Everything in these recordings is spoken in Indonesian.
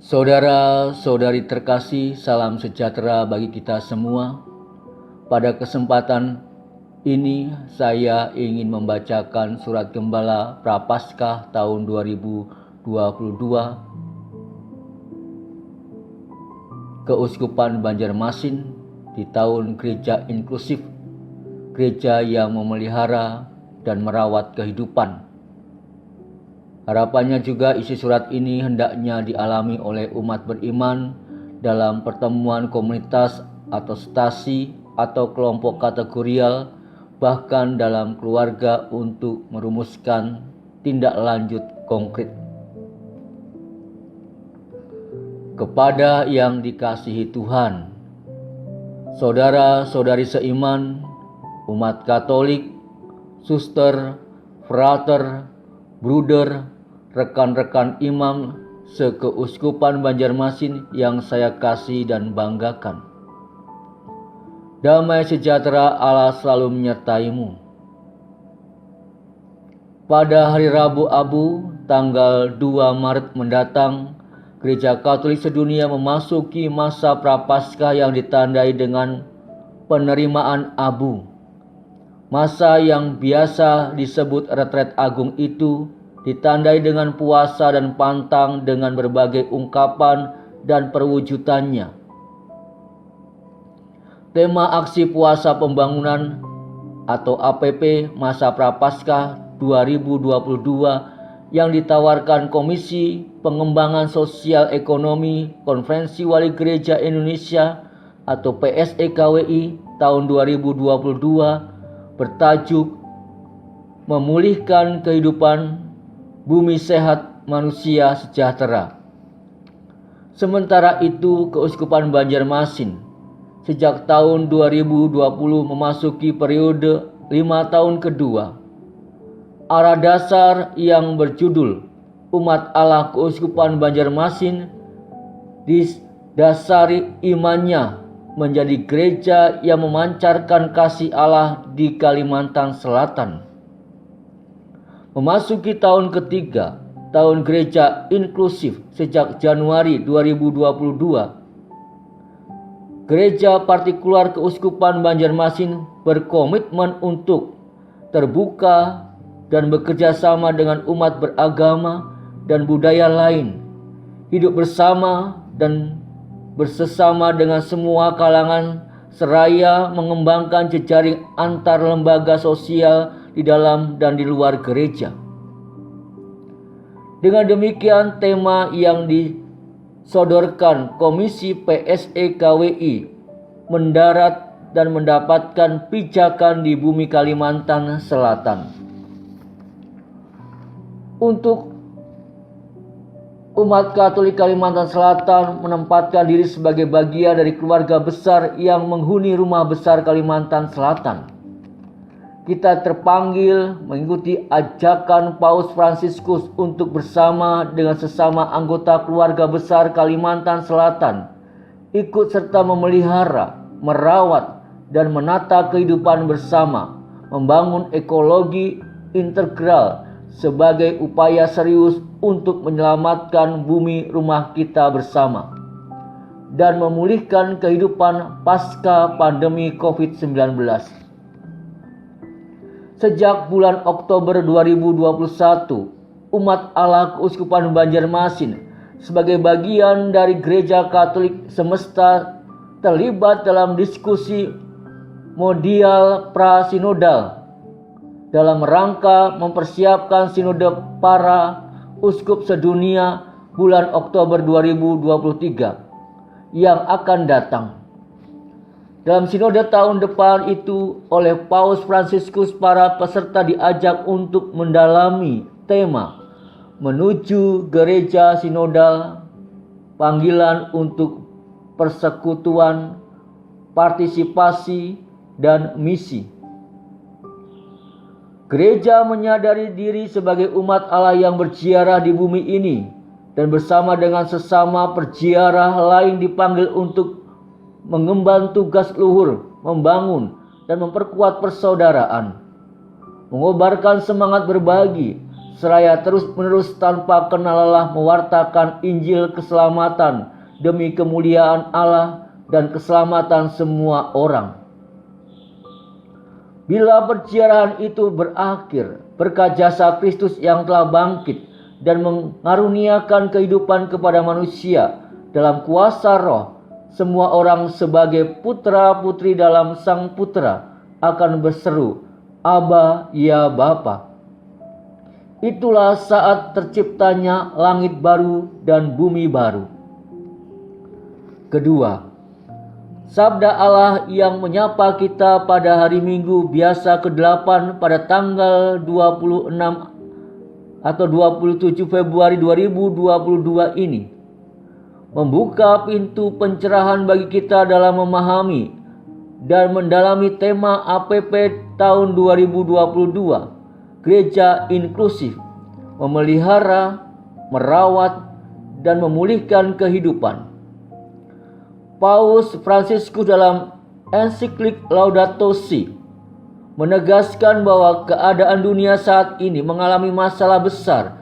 Saudara-saudari terkasih, salam sejahtera bagi kita semua. Pada kesempatan ini saya ingin membacakan surat Gembala Prapaskah tahun 2022 Keuskupan Banjarmasin di tahun Gereja Inklusif, gereja yang memelihara dan merawat kehidupan. Harapannya juga isi surat ini hendaknya dialami oleh umat beriman dalam pertemuan komunitas atau stasi atau kelompok kategorial, bahkan dalam keluarga untuk merumuskan tindak lanjut konkret. Kepada yang dikasihi Tuhan, saudara-saudari seiman, umat Katolik, suster, frater, bruder, rekan-rekan imam sekeuskupan Banjarmasin yang saya kasih dan banggakan. Damai sejahtera Allah selalu menyertaimu. Pada hari Rabu Abu, tanggal 2 Maret mendatang, Gereja Katolik sedunia memasuki masa Prapaskah yang ditandai dengan penerimaan abu. Masa yang biasa disebut retret agung itu ditandai dengan puasa dan pantang dengan berbagai ungkapan dan perwujudannya. Tema aksi puasa pembangunan atau APP masa Prapaskah 2022 yang ditawarkan Komisi Pengembangan Sosial Ekonomi Konferensi Wali Gereja Indonesia atau PSEKWI tahun 2022 bertajuk Memulihkan Kehidupan Bumi Sehat Manusia Sejahtera. Sementara itu, Keuskupan Banjarmasin sejak tahun 2020 memasuki periode 5 tahun kedua. Arah dasar yang berjudul Umat Allah Keuskupan Banjarmasin didasari imannya menjadi gereja yang memancarkan kasih Allah di Kalimantan Selatan. Memasuki tahun ketiga, tahun gereja inklusif sejak Januari 2022, Gereja Partikular Keuskupan Banjarmasin berkomitmen untuk terbuka dan bekerja sama dengan umat beragama dan budaya lain, hidup bersama dan bersesama dengan semua kalangan, seraya mengembangkan jejaring antar lembaga sosial di dalam dan di luar gereja. Dengan demikian, tema yang disodorkan Komisi PSEKWI mendarat dan mendapatkan pijakan di bumi Kalimantan Selatan. Untuk umat Katolik Kalimantan Selatan menempatkan diri sebagai bagian dari keluarga besar yang menghuni Rumah Besar Kalimantan Selatan. Kita terpanggil mengikuti ajakan Paus Fransiskus untuk bersama dengan sesama anggota keluarga besar Kalimantan Selatan ikut serta memelihara, merawat, dan menata kehidupan bersama, membangun ekologi integral sebagai upaya serius untuk menyelamatkan bumi rumah kita bersama dan memulihkan kehidupan pasca pandemi COVID-19. Sejak bulan Oktober 2021, umat Allah Keuskupan Banjarmasin sebagai bagian dari Gereja Katolik semesta terlibat dalam diskusi mondial prasinodal dalam rangka mempersiapkan sinode para uskup sedunia bulan Oktober 2023 yang akan datang. Dalam sinode tahun depan itu, oleh Paus Fransiskus, para peserta diajak untuk mendalami tema menuju gereja sinodal, panggilan untuk persekutuan, partisipasi, dan misi. Gereja menyadari diri sebagai umat Allah yang berziarah di bumi ini dan bersama dengan sesama perziarah lain dipanggil untuk mengemban tugas luhur, membangun dan memperkuat persaudaraan, mengobarkan semangat berbagi, seraya terus-menerus tanpa kenal lelah mewartakan Injil keselamatan demi kemuliaan Allah dan keselamatan semua orang. Bila perziarahan itu berakhir, berkat jasa Kristus yang telah bangkit dan mengaruniakan kehidupan kepada manusia dalam kuasa Roh, semua orang sebagai putra-putri dalam Sang Putra akan berseru, Aba, ya Bapa. Itulah saat terciptanya langit baru dan bumi baru. Kedua, sabda Allah yang menyapa kita pada hari Minggu biasa ke-8 pada tanggal 26 atau 27 Februari 2022 ini membuka pintu pencerahan bagi kita dalam memahami dan mendalami tema APP tahun 2022, Gereja Inklusif, memelihara, merawat, dan memulihkan kehidupan. Paus Fransiskus dalam ensiklik Laudato Si menegaskan bahwa keadaan dunia saat ini mengalami masalah besar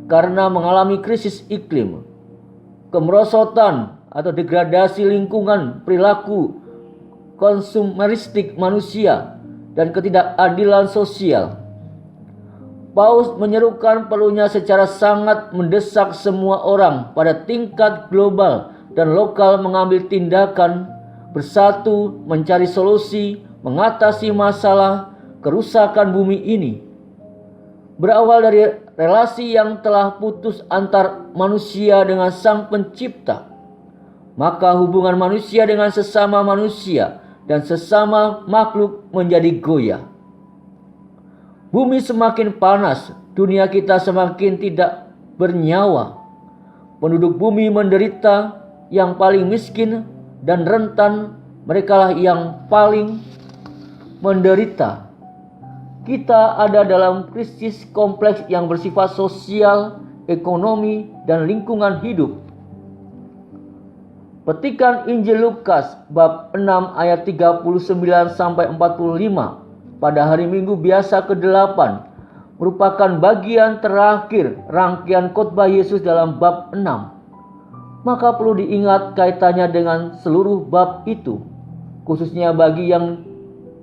karena mengalami krisis iklim, kemerosotan atau degradasi lingkungan, perilaku konsumeristik manusia, dan ketidakadilan sosial. Paus menyerukan perlunya secara sangat mendesak semua orang pada tingkat global dan lokal mengambil tindakan, bersatu mencari solusi, mengatasi masalah kerusakan bumi ini. Berawal dari relasi yang telah putus antar manusia dengan Sang Pencipta, maka hubungan manusia dengan sesama manusia dan sesama makhluk menjadi goyah. Bumi semakin panas, dunia kita semakin tidak bernyawa. Penduduk bumi menderita, yang paling miskin dan rentan merekalah yang paling menderita. Kita ada dalam krisis kompleks yang bersifat sosial, ekonomi, dan lingkungan hidup. Petikan Injil Lukas bab 6 ayat 39 sampai 45 pada hari Minggu biasa ke-8 merupakan bagian terakhir rangkaian khotbah Yesus dalam bab 6. Maka perlu diingat kaitannya dengan seluruh bab itu, khususnya bagi yang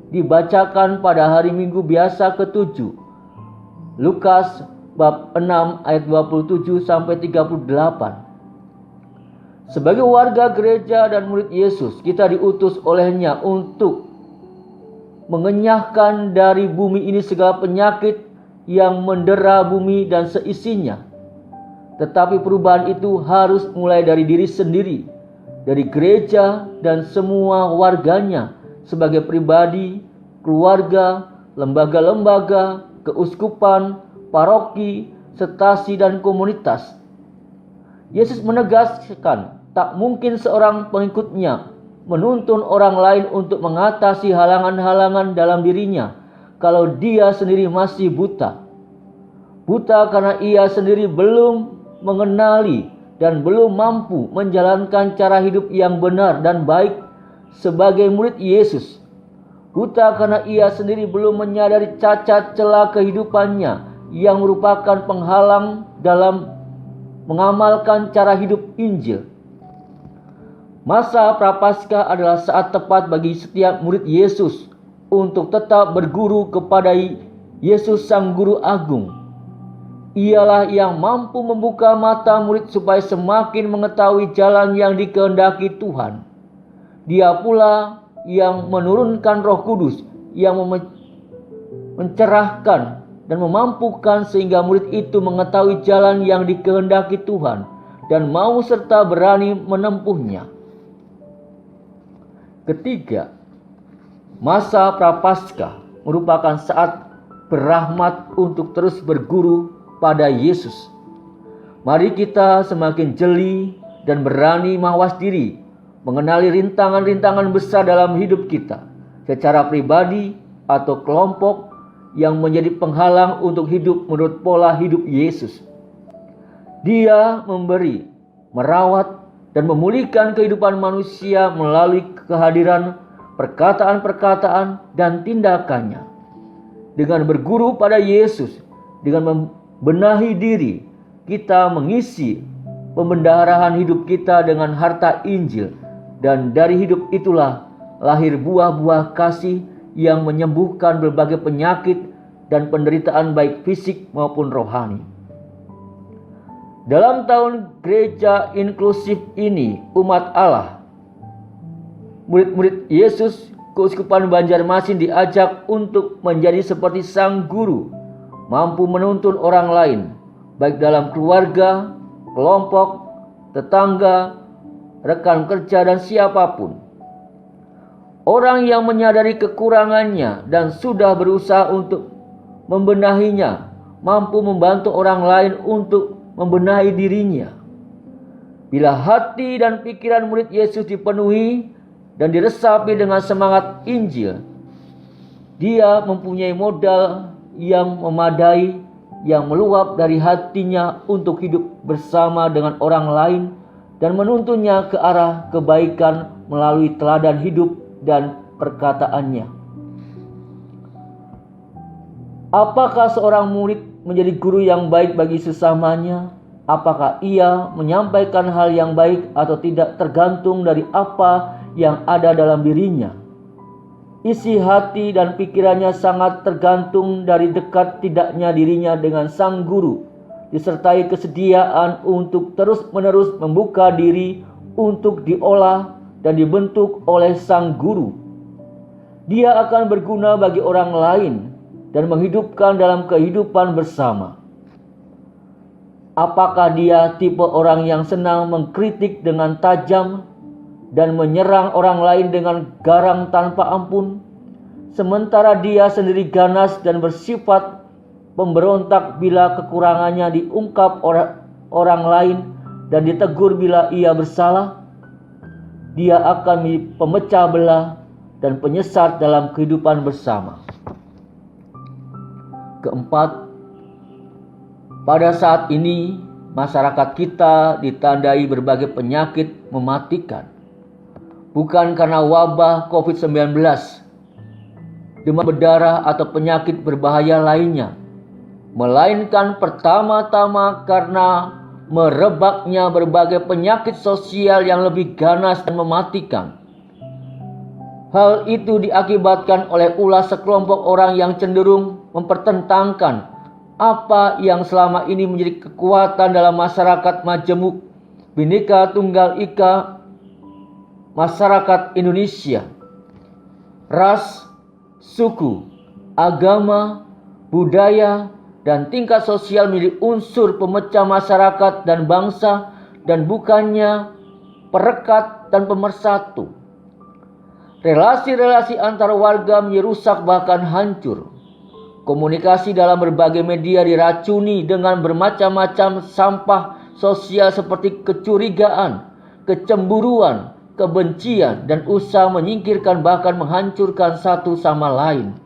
dibacakan pada hari Minggu biasa ke-7. Lukas bab 6 ayat 27 sampai 38. Sebagai warga gereja dan murid Yesus, kita diutus olehnya untuk mengenyahkan dari bumi ini segala penyakit yang mendera bumi dan seisinya. Tetapi perubahan itu harus mulai dari diri sendiri, dari gereja dan semua warganya sebagai pribadi, keluarga, lembaga-lembaga, keuskupan, paroki, stasi, dan komunitas. Yesus menegaskan tak mungkin seorang pengikutnya menuntun orang lain untuk mengatasi halangan-halangan dalam dirinya kalau dia sendiri masih buta. Buta karena ia sendiri belum mengenali dan belum mampu menjalankan cara hidup yang benar dan baik sebagai murid Yesus. Buta karena ia sendiri belum menyadari cacat celah kehidupannya yang merupakan penghalang dalam mengamalkan cara hidup Injil. Masa Prapaskah adalah saat tepat bagi setiap murid Yesus untuk tetap berguru kepada Yesus Sang Guru Agung. Ialah yang mampu membuka mata murid supaya semakin mengetahui jalan yang dikehendaki Tuhan. Dia pula yang menurunkan Roh Kudus yang mencerahkan dan memampukan sehingga murid itu mengetahui jalan yang dikehendaki Tuhan dan mau serta berani menempuhnya. Ketiga, masa Prapaskah merupakan saat berrahmat untuk terus berguru pada Yesus. Mari kita semakin jeli dan berani mawas diri mengenali rintangan-rintangan besar dalam hidup kita secara pribadi atau kelompok yang menjadi penghalang untuk hidup menurut pola hidup Yesus. Dia memberi, merawat, dan memulihkan kehidupan manusia melalui kehadiran perkataan-perkataan dan tindakannya. Dengan berguru pada Yesus, dengan benahi diri, kita mengisi pembendaharaan hidup kita dengan harta Injil, dan dari hidup itulah lahir buah-buah kasih yang menyembuhkan berbagai penyakit dan penderitaan baik fisik maupun rohani. Dalam tahun gereja inklusif ini, umat Allah, murid-murid Yesus, Keuskupan Banjarmasin diajak untuk menjadi seperti sang guru, mampu menuntun orang lain, baik dalam keluarga, kelompok, tetangga, rekan kerja, dan siapapun. Orang yang menyadari kekurangannya dan sudah berusaha untuk membenahinya, mampu membantu orang lain untuk membenahi dirinya. Bila hati dan pikiran murid Yesus dipenuhi dan diresapi dengan semangat Injil, dia mempunyai modal yang memadai yang meluap dari hatinya untuk hidup bersama dengan orang lain dan menuntunnya ke arah kebaikan melalui teladan hidup dan perkataannya. Apakah seorang murid menjadi guru yang baik bagi sesamanya? Apakah ia menyampaikan hal yang baik atau tidak tergantung dari apa yang ada dalam dirinya. Isi hati dan pikirannya sangat tergantung dari dekat tidaknya dirinya dengan sang guru, disertai kesediaan untuk terus-menerus membuka diri untuk diolah dan dibentuk oleh sang guru. Dia akan berguna bagi orang lain dan menghidupkan dalam kehidupan bersama. Apakah dia tipe orang yang senang mengkritik dengan tajam dan menyerang orang lain dengan garang tanpa ampun, sementara dia sendiri ganas dan bersifat pemberontak bila kekurangannya diungkap orang lain dan ditegur bila ia bersalah? Dia akan menjadi pemecah belah dan penyesat dalam kehidupan bersama. Keempat, pada saat ini masyarakat kita ditandai berbagai penyakit mematikan. Bukan karena wabah COVID-19, demam berdarah atau penyakit berbahaya lainnya, melainkan pertama-tama karena merebaknya berbagai penyakit sosial yang lebih ganas dan mematikan. Hal itu diakibatkan oleh ulah sekelompok orang yang cenderung mempertentangkan apa yang selama ini menjadi kekuatan dalam masyarakat majemuk, Bhinneka Tunggal Ika, masyarakat Indonesia. Ras, suku, agama, budaya, dan tingkat sosial menjadi unsur pemecah masyarakat dan bangsa dan bukannya perekat dan pemersatu. Relasi-relasi antar warga menjadi rusak bahkan hancur. Komunikasi dalam berbagai media diracuni dengan bermacam-macam sampah sosial seperti kecurigaan, kecemburuan, kebencian, dan usaha menyingkirkan bahkan menghancurkan satu sama lain.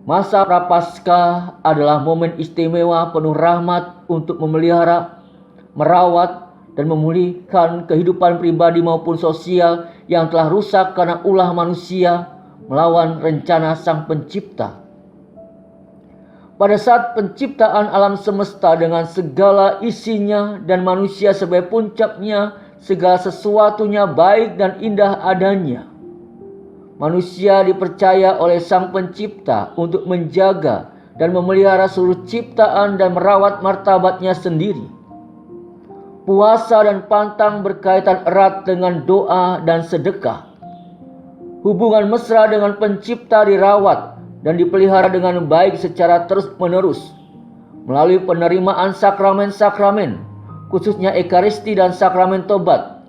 Masa Prapaskah adalah momen istimewa penuh rahmat untuk memelihara, merawat, dan memulihkan kehidupan pribadi maupun sosial yang telah rusak karena ulah manusia melawan rencana Sang Pencipta. Pada saat penciptaan alam semesta dengan segala isinya dan manusia sebagai puncaknya, segala sesuatunya baik dan indah adanya. Manusia dipercaya oleh Sang Pencipta untuk menjaga dan memelihara seluruh ciptaan dan merawat martabatnya sendiri. Puasa dan pantang berkaitan erat dengan doa dan sedekah. Hubungan mesra dengan Pencipta dirawat dan dipelihara dengan baik secara terus-menerus melalui penerimaan sakramen-sakramen, khususnya Ekaristi dan sakramen tobat,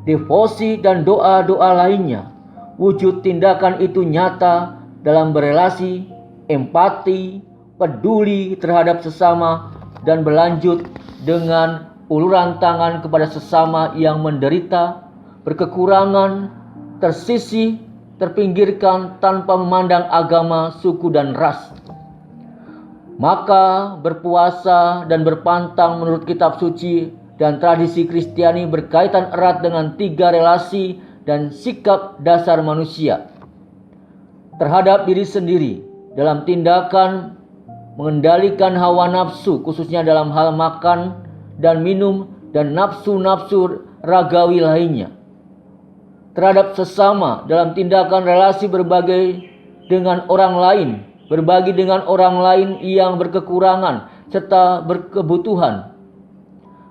devosi dan doa-doa lainnya. Wujud tindakan itu nyata dalam berelasi, empati, peduli terhadap sesama, dan berlanjut dengan uluran tangan kepada sesama yang menderita, berkekurangan, tersisih, terpinggirkan tanpa memandang agama, suku, dan ras. Maka berpuasa dan berpantang menurut kitab suci dan tradisi Kristiani berkaitan erat dengan 3 relasi dan sikap dasar manusia terhadap diri sendiri dalam tindakan, mengendalikan hawa nafsu khususnya dalam hal makan dan minum dan nafsu-nafsu ragawi lainnya, terhadap sesama dalam tindakan relasi berbagi dengan orang lain yang berkekurangan serta berkebutuhan,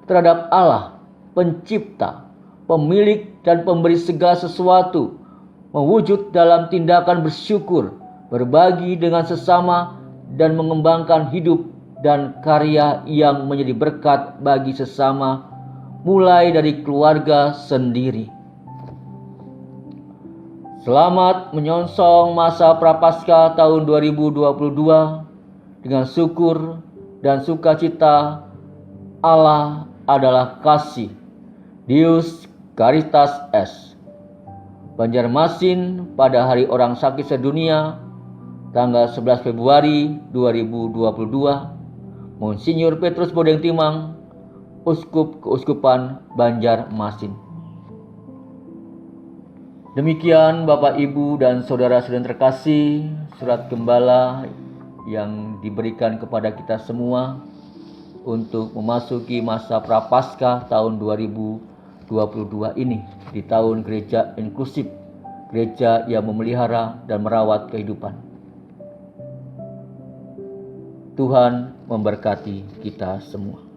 terhadap Allah, pencipta, pemilik dan pemberi segala sesuatu, mewujud dalam tindakan bersyukur, berbagi dengan sesama, dan mengembangkan hidup dan karya yang menjadi berkat bagi sesama, mulai dari keluarga sendiri. Selamat menyongsong masa Prapaskah tahun 2022 dengan syukur dan sukacita. Allah adalah kasih. Deus Caritas Est. Banjarmasin pada Hari Orang Sakit Sedunia, tanggal 11 Februari 2022, Monsinyur Petrus Bodeng Timang, Uskup Keuskupan Banjarmasin. Demikian Bapak, Ibu, dan saudara-saudara terkasih, surat gembala yang diberikan kepada kita semua untuk memasuki masa Prapaskah tahun 2022 ini, di tahun gereja inklusif, gereja yang memelihara dan merawat kehidupan. Tuhan memberkati kita semua.